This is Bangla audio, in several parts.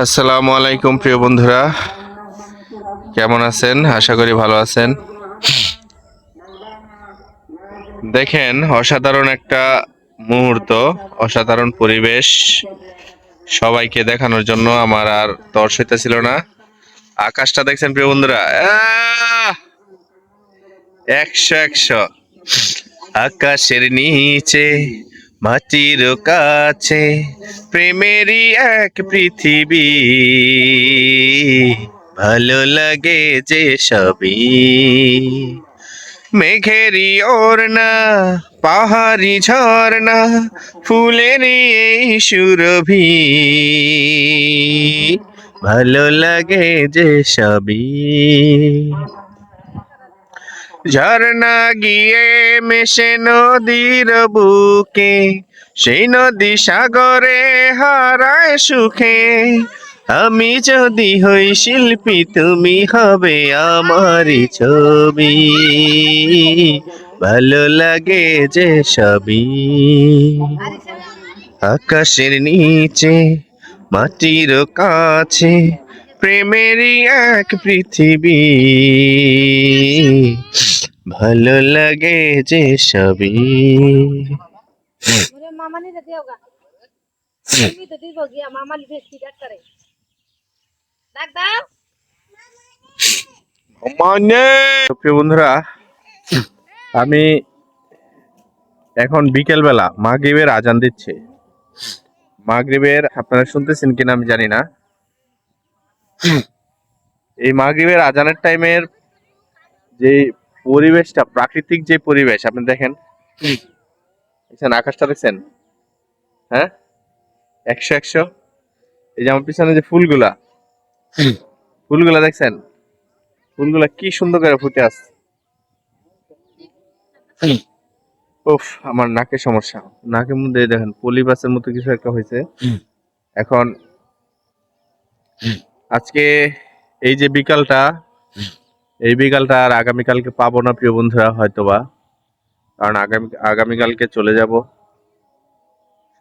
আসসালামু আলাইকুম প্রিয় বন্ধুরা, কেমন আছেন? আশা করি ভালো আছেন। দেখেন, অসাধারণ একটা মুহূর্ত, অসাধারণ পরিবেশ সবাইকে দেখানোর জন্য আমার আর তর সইতেছিল না। আকাশটা দেখছেন প্রিয় বন্ধুরা, 100 আকাশের নিচে মাটির কাছে প্রেমেরই এক পৃথিবী, ভালো লাগে যে সবই। মেঘেরই ওড়না, পাহাড়ি ঝর্ণা, ফুলেরই এই সুরভি, ভালো লাগে যে সবই। ঝর্ণা গিয়ে মেশে নদীর বুকে, সেই নদী সাগরে হারায় সুখে। আমি যদি হই শিল্পী, তুমি হবে আমারই ছবি, ভালো লাগে যে সবই। আকাশের নিচে মাটির কাছে প্রেমেরই এক পৃথিবী, ভালো লাগে যে সবই। প্রিয় বন্ধুরা, আমি এখন বিকেল বেলা মাগরিবের আজান দিচ্ছে। মাগরিবের আপনারা শুনতেছেন কিনা আমি জানি না। এই মাগরিবের আজানের টাইমের যে পরিবেশটা, প্রাকৃতিক যে পরিবেশ আপনি দেখেন, আকাশটা দেখছেন? হ্যাঁ, 100। এই যে আমার পিছনে যে ফুলগুলা দেখছেন? ফুলগুলা কি সুন্দর করে ফুটে আসছে। উফ, আমার নাকের সমস্যা, নাকের মধ্যে দেখেন পলিবাসের মতো কিছু একটা হয়েছে। এখন আজকে এই যে বিকালটা, এই বিকালটা আর আগামীকালকে পাবো না প্রিয় বন্ধুরা, হয়তোবা, কারণ আগামীকালকে চলে যাব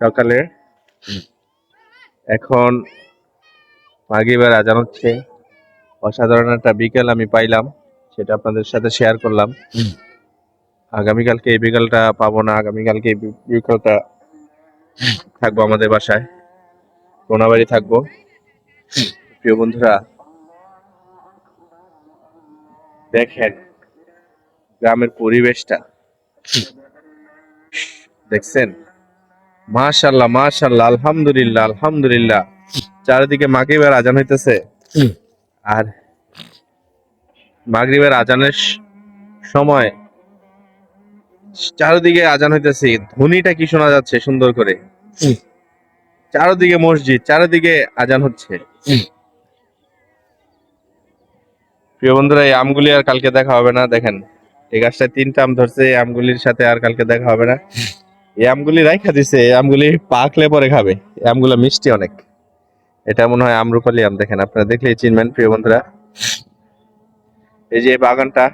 সকালে। এখন মাগরিবের আজান হচ্ছে। অসাধারণ একটা বিকেল আমি পাইলাম, সেটা আপনাদের সাথে শেয়ার করলাম। আগামীকালকে এই বিকালটা পাবো না, আগামীকালকে এই বিকালটা থাকবো আমাদের বাসায়, কোনাবাড়ি থাকবো। প্রিয় বন্ধুরা, দেখেন গ্রামের পরিবেশটা, দেখছেন? মাশাআল্লাহ মাশাআল্লাহ, আলহামদুলিল্লাহ আলহামদুলিল্লাহ। চারিদিকে মাগরিবের আজান হইতেছে, আর মাগরিবের আজানের সময় চারিদিকে আজান হইতেছে, ধ্বনিটা কি শোনা যাচ্ছে সুন্দর করে। চারিদিকে মসজিদ, চারিদিকে আজান হচ্ছে। প্রিয় বন্ধুরা, এই আমগুলি আর কালকে দেখা হবে না। দেখেন, এই গাছটায় 3টা আম ধরছে, এই আমগুলির সাথে আর কালকে দেখা হবে না। এই আমগুলি রাইখা দিছে, এই আমগুলি পাকলে পরে খাবে। এই আমগুলো মিষ্টি অনেক। এটা মনে হয় আমরুপালি আম। দেখেন, আপনারা দেখলেই চিনবেন প্রিয় বন্ধুরা। এই যে বাগানটা,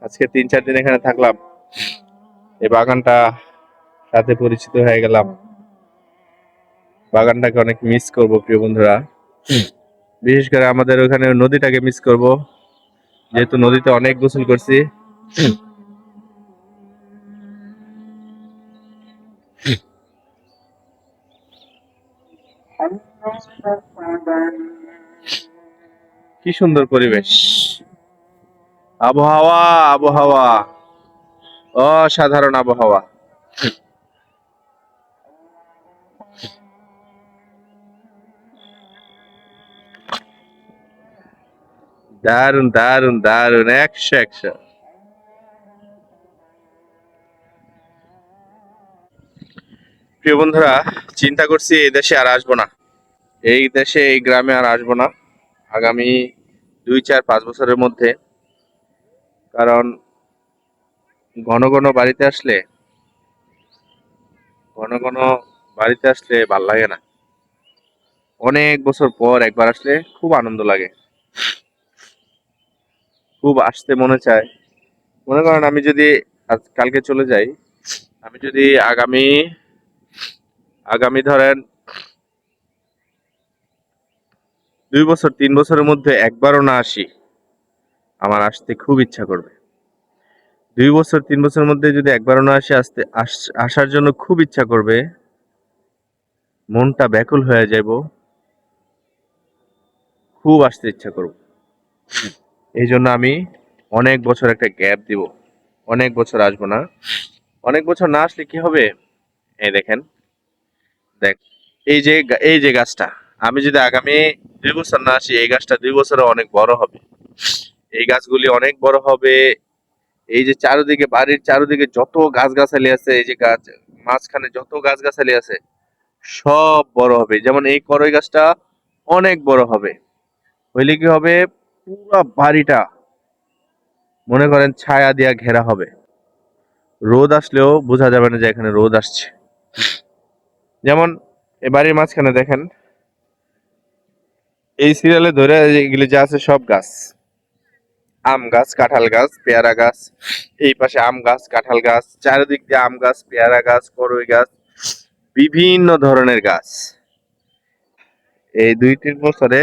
আজকে 3-4 দিন এখানে থাকলাম, এই বাগানটা সাথে পরিচিত হয়ে গেলাম। বাগানটাকে অনেক মিস করব প্রিয় বন্ধুরা। বিশেষ করে আমাদের ওখানে নদীটাকে মিস করব, যেহেতু নদীতে অনেক গোসল করছি। কি সুন্দর পরিবেশ, আবহাওয়া আবহাওয়া, অসাধারণ আবহাওয়া। দারুন দারুন দারুন, 100। প্রিয় বন্ধুরা, চিন্তা করছি এই দেশে আর আসবো না, এই দেশে এই গ্রামে আর আসবো না আগামী 2-4-5 বছরের মধ্যে। কারণ ঘন ঘন বাড়িতে আসলে, ঘন ঘন বাড়িতে আসলে ভাল লাগে না। অনেক বছর পর একবার আসলে খুব আনন্দ লাগে, খুব আসতে মনে চায়। মনে করেন আমি যদি কালকে চলে যাই, আমি যদি আগামী আগামী ধরেন 2 বছর 3 বছরের মধ্যে একবারও না আসি, আমার আসতে খুব ইচ্ছা করবে। 2 বছর 3 বছরের মধ্যে যদি একবারও না আসি, আসার জন্য খুব ইচ্ছা করবে, মনটা ব্যাকুল হয়ে যাইব, খুব আসতে ইচ্ছা করব। এই জন্য আমি অনেক বছর একটা গ্যাপ দিব, অনেক বছর আসবো না। অনেক বছর না আসলে কি হবে, এই দেখেন, দেখ, এই যে গাছটা, আমি যদি আগামী 2 বছর না আসি, এই গাছটা 2 বছরে অনেক বড় হবে, এই গাছগুলি অনেক বড় হবে। এই যে চারিদিকে, বাড়ির চারিদিকে যত গাছগাছালি আছে, এই যে গাছ, মাঝখানে যত গাছগাছালি আছে, সব বড় হবে। যেমন এই করই গাছটা অনেক বড় হবে, হইলে কি হবে, পুরো বাড়িটা মনে করেন ছায়া দিয়া ঘেরা হবে, রোদ আসলেও বোঝা যাবে না যে এখানে রোদ আসছে। যেমন এই বাড়ির মাঝখানে দেখেন, এই সিরিয়ালে ধরে এগুলি যা আছে সব গাছ, আম গাছ, কাঁঠাল গাছ, পেয়ারা গাছ, এই পাশে আম গাছ, কাঁঠাল গাছ, চারিদিক দিয়ে আম গাছ, পেয়ারা গাছ, করই গাছ, বিভিন্ন ধরনের গাছ। এই 2-3 বছরে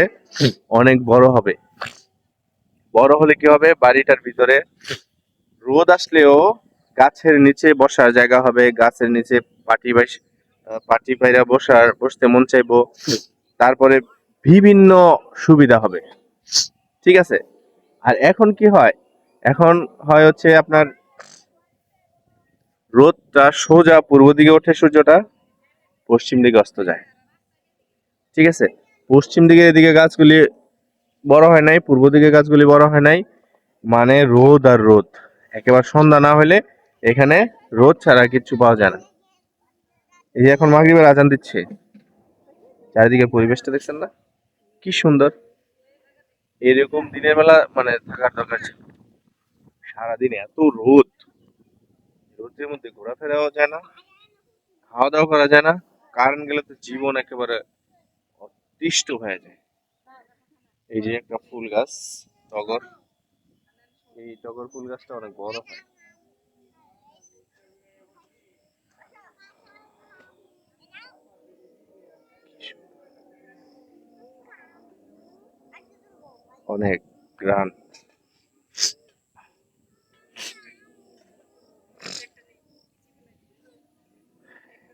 অনেক বড় হবে। বড় হলে কি হবে, বাড়িটার ভিতরে রোদ আসলেও গাছের নিচে বসার জায়গা হবে, গাছের নিচে পাটি পায়রা বসতে মন চাইবো। তারপরে বিভিন্ন সুবিধা হবে, ঠিক আছে। আর এখন কি হয়, এখন হয় হচ্ছে আপনার রোদটা সোজা পূর্ব দিকে ওঠে, সূর্যটা পশ্চিম দিকে অস্ত যায়, ঠিক আছে। পশ্চিম দিকে এদিকে গাছগুলি বড় হয় নাই, পূর্ব দিকে গাছগুলি বড় হয় নাই, মানে রোদ আর রোদ। একেবারে সন্ধ্যা না হলে এখানে রোদ ছাড়া কিচ্ছু পাওয়া যায় না। এই যে এখন মাগরিবের আজান দিচ্ছে, চারিদিকে পরিবেশটা দেখছেন না, কি সুন্দর। এরকম দিনের বেলা মানে থাকার দরকার ছিল। সারাদিন এত রোদ, রোদের মধ্যে ঘোরাফেরাও যায় না, খাওয়া দাওয়া করা যায় না, কারেন্ট গেলে তো জীবন একেবারে অতিষ্ঠ হয়ে যায়। এই যে একটা ফুল গাছ, টগর, এই টগর ফুল গাছটা অনেক বড় হয়। অনেক গ্রাম,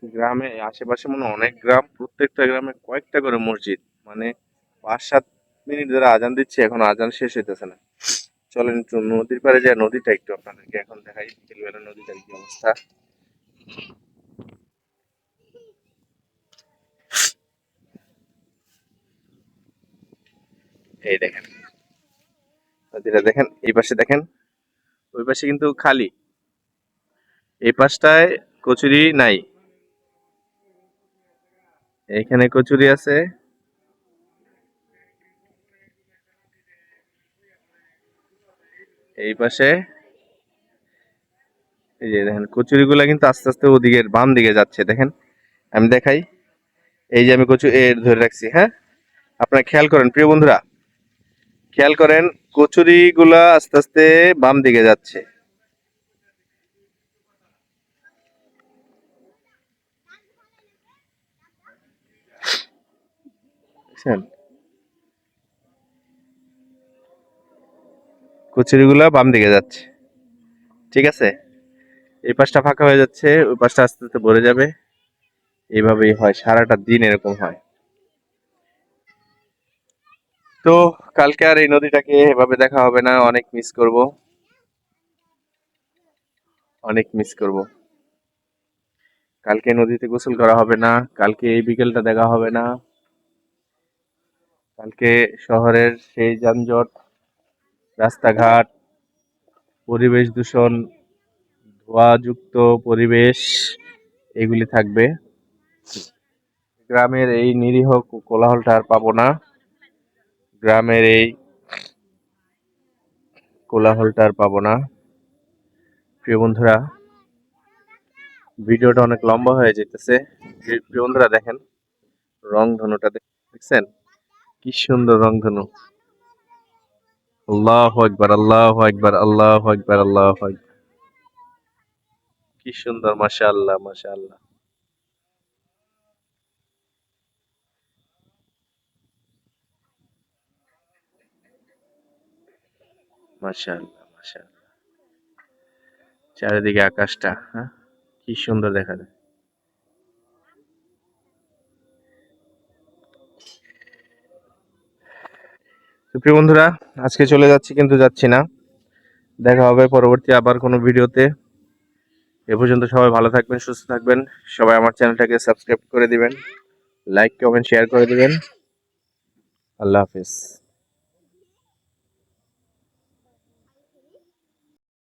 গ্রামে আশেপাশে মনে হয় অনেক গ্রাম, প্রত্যেকটা গ্রামে কয়েকটা করে মসজিদ, মানে 5-7 মিনিট ধরে আজান দিচ্ছে, এখন আজান শেষ হইতেছে না। চলেন একটু নদীর পাড়ে যায়, নদীটা একটু আপনাদেরকে এখন দেখাই, বিকেলবেলা নদীটার কি অবস্থা। এই দেখেন নদীটা, দেখেন এই পাশে, দেখেন ওই পাশে কিন্তু খালি, এই পাশটায় কচুরি নাই, এখানে কচুরি আছে, এই পাশে। এই যে দেখেন কচুরি গুলা কিন্তু আস্তে আস্তে ওদিকে বাম দিকে যাচ্ছে, দেখেন আমি দেখাই। এই যে আমি ধরে রাখছি, হ্যাঁ, আপনারা খেয়াল করেন প্রিয় বন্ধুরা, খেয়াল করেন, কচুরি গুলা আস্তে আস্তে বাম দিকে যাচ্ছে, বুঝছেন, কচুরি গুলা বাম দিকে যাচ্ছে, ঠিক আছে। এই পাশটা ফাঁকা হয়ে যাচ্ছে, ওই পাশটা আস্তে আস্তে ভরে যাবে, এইভাবেই হয়, সারাটা দিন এরকম হয়। তো কালকে আর এই নদীটাকে এভাবে দেখা হবে না, অনেক মিস করব, অনেক মিস করব। কালকে নদীতে গোসল করা হবে না, কালকে এই বিকেলটা দেখা হবে না, কালকে শহরের সেই যানজট, রাস্তাঘাট, পরিবেশ দূষণ, ধোঁয়াযুক্ত পরিবেশ, এগুলি থাকবে। গ্রামের এই নিরীহ কোলাহলটা আর পাবো না, গ্রামের এই কোলাহলটা আর পাবো না। প্রিয় বন্ধুরা, ভিডিওটা অনেক লম্বা হয়ে যেতেছে। প্রিয় বন্ধুরা দেখেন, রংধনুটা দেখছেন, কি সুন্দর রংধনু। আল্লাহু আকবার, আল্লাহু আকবার, আল্লাহু আকবার, আল্লাহু আকবার, কি সুন্দর, মাশাআল্লাহ, মাশাআল্লাহ। মাশাআল্লাহ, মাশাআল্লাহ। চারিদিকে আকাশটা, হ্যাঁ, কি সুন্দর দেখা যায়। তো প্রিয় বন্ধুরা, আজকে চলে যাচ্ছি কিন্তু যাচ্ছি না। দেখা হবে পরবর্তী আবার কোনো ভিডিওতে। এ পর্যন্ত সবাই ভালো থাকবেন, সুস্থ থাকবেন। সবাই আমার চ্যানেলটাকে সাবস্ক্রাইব করে দিবেন, লাইক, কমেন্ট, শেয়ার করে দিবেন। আল্লাহ হাফেজ।